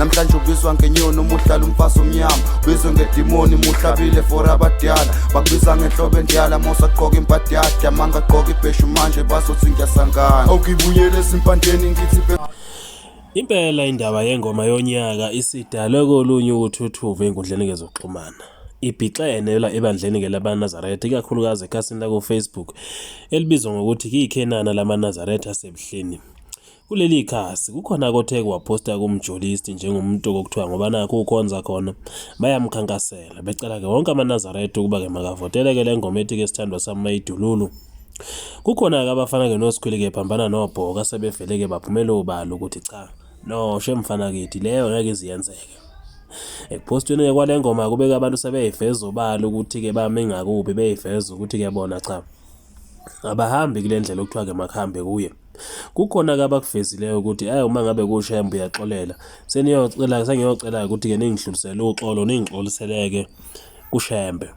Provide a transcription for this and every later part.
namhlanje ubizwa ngenyoni umuhlala umfazi omnyama ubizwe ngedimoni muhlabile for abadala bakubiza ngenhlobo endiyala mosagqoka impahla yakhe amanga agqoka ibheshu manje bazothi ngiyasangana awukibuyele esimpandeni ngithi Impela indaba yengoma yonyaka isidalwe kolunye ukuthuthuva enkundleni kezokuxhumana. Ibhixene la ebandleni ke labaNazaretha ikakhulukazi ekhasini la ku Facebook elibizwa ngokuthi ikhenana lamaNazaretha asebuhleni. Kuleli khasi kukhona kothe kwaposta kumjolist njengomuntu okuthiwa ngoba nakho ukhonza khona bayamkhankasela becela ke wonke amaNazaretha ukuba ke makavotele ke lengoma ethi ke sithandwa samayidululu. Kukhona ke abafana ke noSikhwili ke phambana noBhoka sebevele ke baphumela ubalo ukuthi cha no shemfana kithi leyo ngeke iziyenzeke. Ekupostweni ke kwale ngoma kubeka abantu sebeyiveza ubalo ukuthi ke bame ngakubi beyiveza ukuthi ke bona cha abahambi kule ndlela okuthiwa ke makhambe kuye. Kukhona ke abakuvezileyo ukuthi ayi uma ngabe kushembe uyaxolela sengiyocela ukuthi ke ningidlulisele uxolo ningixoliseleke kushembe.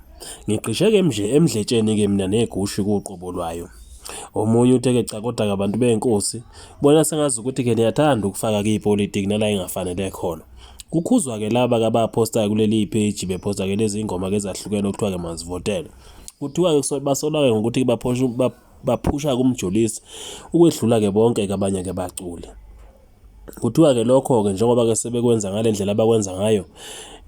Ngiqishe ke emdletsheni ke mina negushi kuqobo lwayo. Omunye uthe ke cha kodwa abantu beenkosi bona sengazi ukuthi ke niyathanda ukufaka ke ipolitiki nala ingafanele khona. Kukhuzwa ke laba ke abaposta kuleli page beposta ke lezi ingoma ke ezahlukene okuthiwa ke mazivotele. Kuthiwa ke basola ke ngokuthi baphusha kumjolisi ukwedlula ke bonke ke abanye ke bacule. Kuthiwa ke lokho ke njengoba ke sebekwenza ngale ndlela abakwenza ngayo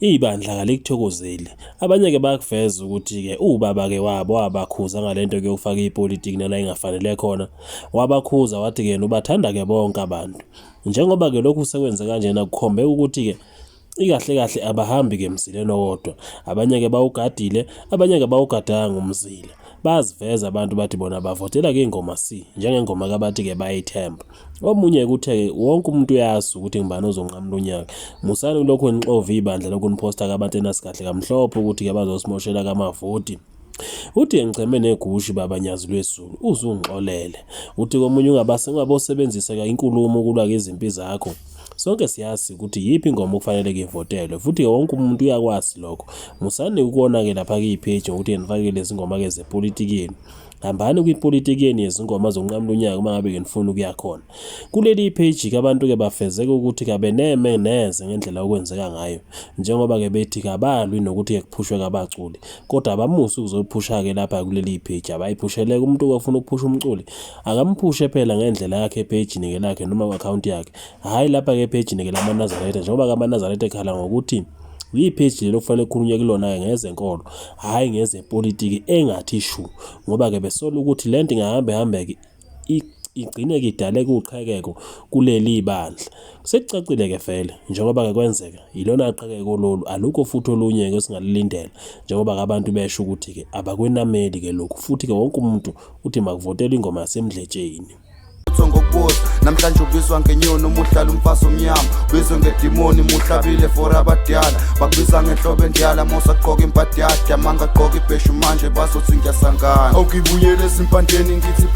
ibandla kalikuthokozeli. Abanye ke bakuveza ukuthi ke ubaba ke wabo wabakhuza ngalento ke ukufaka ipolitiki nala ingafanele khona. Wabakhuza wathi ke ubathanda ke bonke abantu. Njengoba ke lokhu sekwenze kanjena kukhombe ukuthi ke ikahle kahle abahambi ke emzileni owodwa. Abanye ke bawugadile, abanye ke bawugadanga umzila. Baziveza abantu bathi bona bavotela ke ingoma C njengengoma kabathi ke bayithemba. Omunye kuthe wonke umuntu uyazi ukuthi ngibani ozonqamula unyaka. Musani lokho enixova ibandla lokuniposta kabantu enasikahle kamhlophe ukuthi ke bazosimoshela kamavoti. Uthi ngicheme negushi babanyazi lwesizulu uzungixolele. Uthi komunye ungabosebenzisa ke inkulumo kulwa ke izimpi zakho. Sonke siyazi ukuthi yipi ingoma okufanele ke ivotelwe futhi wonke umuntu uyakwazi lokho. Musani ukubona ke lapha ke ipage ukuthi nifake lezi ngoma ke zepolitikeni. Hambani kwipolitikeni yezingoma zonqamula unyaka uma ngabe nginifuna ukuya khona. Kuleli page ke abantu ke bafezeke ukuthi ke beneme neze ngendlela okwenzeka ngayo. Njengoba ke bethi kabalwi nokuthi kuphushwe kabaculi. Kodwa abamusi ukuzophusha ke lapha kuleli page abayiphushele umuntu ofuna ukuphusha umculi. Akamphushe phela ngendlela yakhe page ke lakhe noma account yakhe. Hayi lapha ke page ke lamaNazaretha njengoba kaManazaretha ekhala ngokuthi yipage lelo kufanele ukukhulunywe kulona ngezenkolo hayi ngezepolitiki engathi shu ngoba ke besola ukuthi lento ingahambe igcine ke idale kuqhekeko kuleli bandla. Sekucacile ke vele njengoba ke kwenzeka ilona qhekeko lolu alukho futhi olunye ke singalilindela njengoba abantu besho ukuthi ke abakwenameli ke lokhu futhi ke wonke umuntu uthi makuvotela ingoma yasemdletsheni. Namhlanje ubizwa ngenyoni umuhlala umfazi omnyama ubizwe ngedimoni muhlabile for abadala bakubiza ngenhlobo endiyala mosagqoka impahla yakhe amanga agqoka ibheshu manje bazothi ngiyasangana awukibuyele esimpandeni ngithi